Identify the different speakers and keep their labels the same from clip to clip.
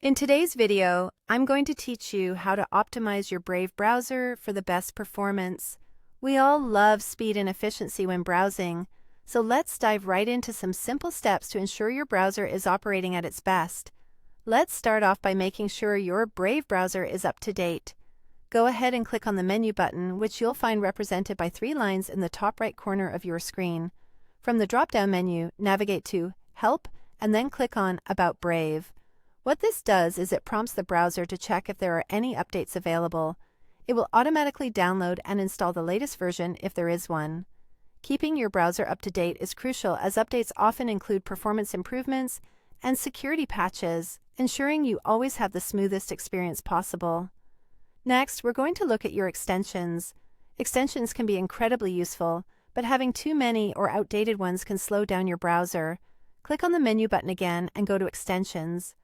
Speaker 1: In today's video, I'm going to teach you how to optimize your Brave browser for the best performance. We all love speed and efficiency when browsing, so let's dive right into some simple steps to ensure your browser is operating at its best. Let's start off by making sure your Brave browser is up to date. Go ahead and click on the menu button, which you'll find represented by three lines in the top right corner of your screen. From the drop-down menu, navigate to Help and then click on About Brave. What this does is it prompts the browser to check if there are any updates available. It will automatically download and install the latest version if there is one. Keeping your browser up to date is crucial as updates often include performance improvements and security patches, ensuring you always have the smoothest experience possible. Next, we're going to look at your extensions. Extensions can be incredibly useful, but having too many or outdated ones can slow down your browser. Click on the menu button again and go to Extensions.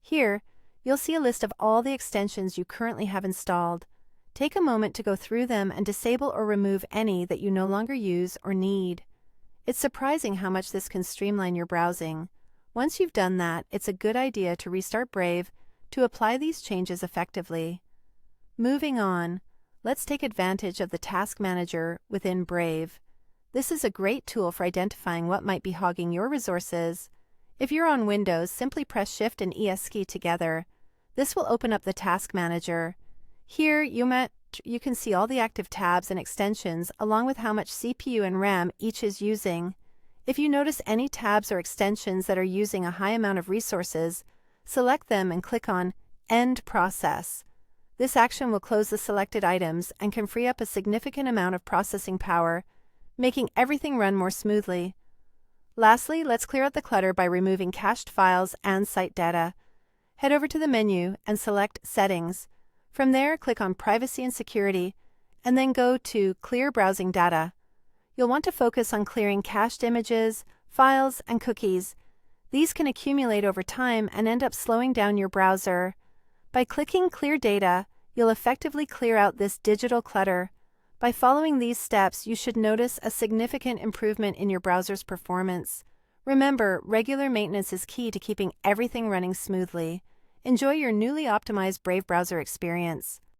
Speaker 1: Here, you'll see a list of all the extensions you currently have installed. Take a moment to go through them and disable or remove any that you no longer use or need. It's surprising how much this can streamline your browsing. Once you've done that, it's a good idea to restart Brave to apply these changes effectively. Moving on, let's take advantage of the Task Manager within Brave. This is a great tool for identifying what might be hogging your resources. If you're on Windows, simply press Shift and ES key together. This will open up the Task Manager. Here, you can see all the active tabs and extensions along with how much CPU and RAM each is using. If you notice any tabs or extensions that are using a high amount of resources, select them and click on End Process. This action will close the selected items and can free up a significant amount of processing power, making everything run more smoothly. Lastly, let's clear out the clutter by removing cached files and site data. Head over to the menu and select Settings. From there, click on Privacy and Security, and then go to Clear Browsing Data. You'll want to focus on clearing cached images, files, and cookies. These can accumulate over time and end up slowing down your browser. By clicking Clear Data, you'll effectively clear out this digital clutter. By following these steps, you should notice a significant improvement in your browser's performance. Remember, regular maintenance is key to keeping everything running smoothly. Enjoy your newly optimized Brave browser experience.